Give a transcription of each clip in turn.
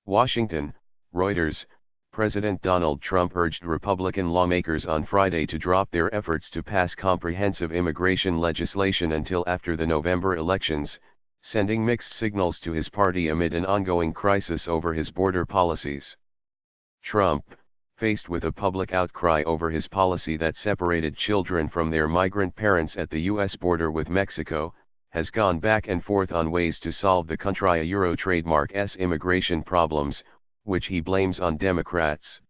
Washington, Reuters. President Donald Trump urged Republican lawmakers on Friday to drop their efforts to pass comprehensive immigration legislation until after the November elections, sending mixed signals to his party amid an ongoing crisis over his border policies. Trump, faced with a public outcry over his policy that separated children from their migrant parents at the U.S. border with Mexico, has gone back and forth on ways to solve the country's trademark's immigration problems, which he blames on Democrats.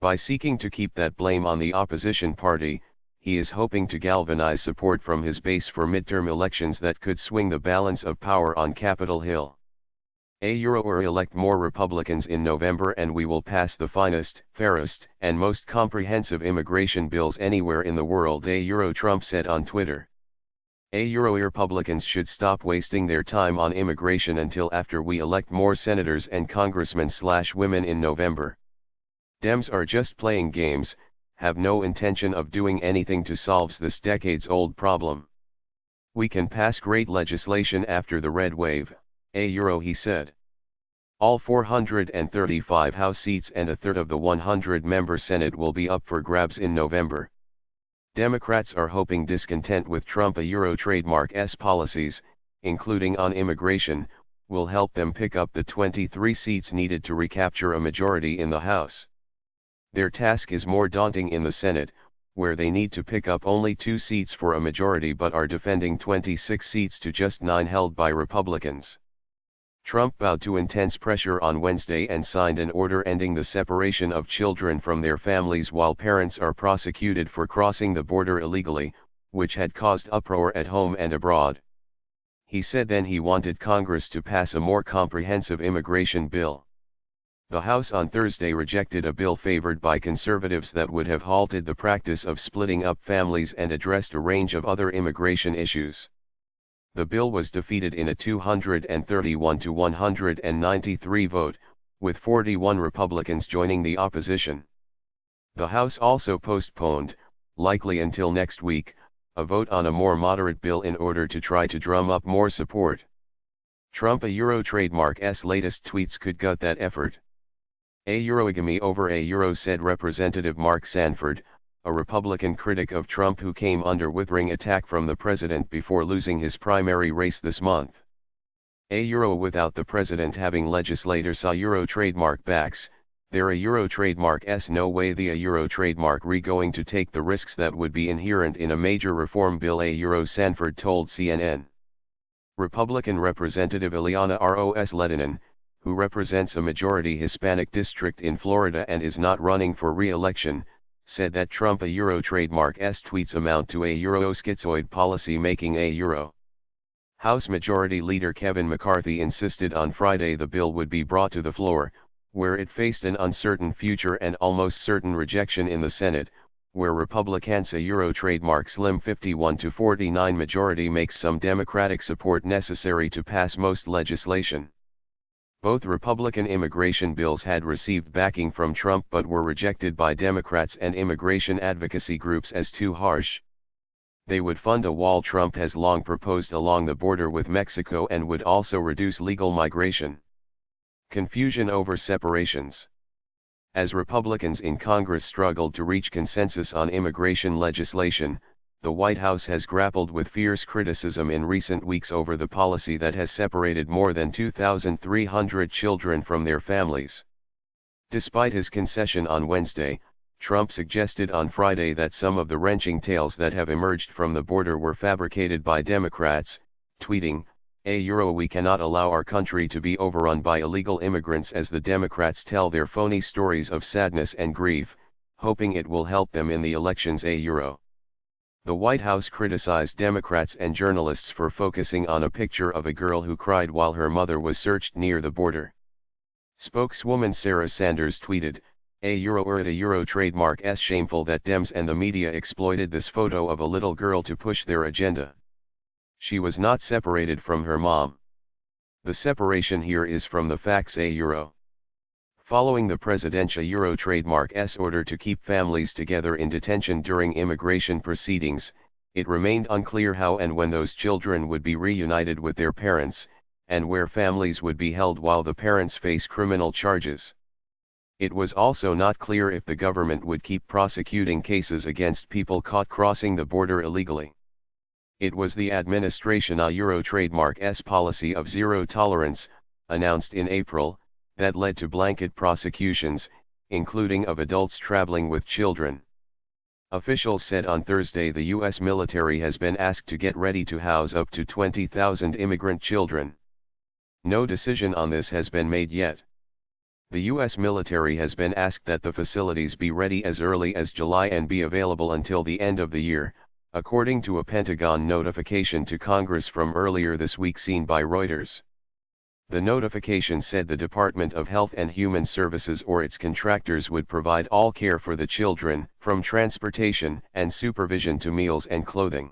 By seeking to keep that blame on the opposition party, he is hoping to galvanize support from his base for midterm elections that could swing the balance of power on Capitol Hill. Or elect more Republicans in November and we will pass the finest, fairest, and most comprehensive immigration bills anywhere in the world, Trump said on Twitter. Republicans should stop wasting their time on immigration until after we elect more senators and congressmen/women in November. Dems are just playing games, have no intention of doing anything to solve this decades-old problem. We can pass great legislation after the red wave, he said. All 435 House seats and a third of the 100-member Senate will be up for grabs in November. Democrats are hoping discontent with Trump's trademark's policies, including on immigration, will help them pick up the 23 seats needed to recapture a majority in the House. Their task is more daunting in the Senate, where they need to pick up only 2 seats for a majority but are defending 26 seats to just 9 held by Republicans. Trump bowed to intense pressure on Wednesday and signed an order ending the separation of children from their families while parents are prosecuted for crossing the border illegally, which had caused uproar at home and abroad. He said then he wanted Congress to pass a more comprehensive immigration bill. The House on Thursday rejected a bill favored by conservatives that would have halted the practice of splitting up families and addressed a range of other immigration issues. The bill was defeated in a 231 to 193 vote, with 41 Republicans joining the opposition. The House also postponed, likely until next week, a vote on a more moderate bill in order to try to drum up more support. Trump trademark's latest tweets could gut that effort. Igamy over said Representative Mark Sanford, a Republican critic of Trump who came under withering attack from the president before losing his primary race this month. Without the president having legislators trademark backs, there trademark's no way the trademark going to take the risks that would be inherent in a major reform bill, Sanford told CNN. Republican Representative Ileana Ros Lehtinen, who represents a majority Hispanic district in Florida and is not running for re-election, said that Trump trademark's tweets amount to schizoid policy making. House Majority Leader Kevin McCarthy insisted on Friday the bill would be brought to the floor, where it faced an uncertain future and almost certain rejection in the Senate, where Republicans' trademark slim 51-49 majority makes some Democratic support necessary to pass most legislation. Both Republican immigration bills had received backing from Trump but were rejected by Democrats and immigration advocacy groups as too harsh. They would fund a wall Trump has long proposed along the border with Mexico and would also reduce legal migration. Confusion over separations. As Republicans in Congress struggled to reach consensus on immigration legislation, the White House has grappled with fierce criticism in recent weeks over the policy that has separated more than 2,300 children from their families. Despite his concession on Wednesday, Trump suggested on Friday that some of the wrenching tales that have emerged from the border were fabricated by Democrats, tweeting, "We cannot allow our country to be overrun by illegal immigrants as the Democrats tell their phony stories of sadness and grief, hoping it will help them in the elections." The White House criticized Democrats and journalists for focusing on a picture of a girl who cried while her mother was searched near the border. Spokeswoman Sarah Sanders tweeted, trademark's shameful that Dems and the media exploited this photo of a little girl to push their agenda. She was not separated from her mom. The separation here is from the facts. Following the presidential trademark's order to keep families together in detention during immigration proceedings, it remained unclear how and when those children would be reunited with their parents, and where families would be held while the parents face criminal charges. It was also not clear if the government would keep prosecuting cases against people caught crossing the border illegally. It was the administration Euro trademark's policy of zero tolerance, announced in April, that led to blanket prosecutions, including of adults traveling with children. Officials said on Thursday the U.S. military has been asked to get ready to house up to 20,000 immigrant children. No decision on this has been made yet. The U.S. military has been asked that the facilities be ready as early as July and be available until the end of the year, according to a Pentagon notification to Congress from earlier this week seen by Reuters. The notification said the Department of Health and Human Services or its contractors would provide all care for the children, from transportation and supervision to meals and clothing.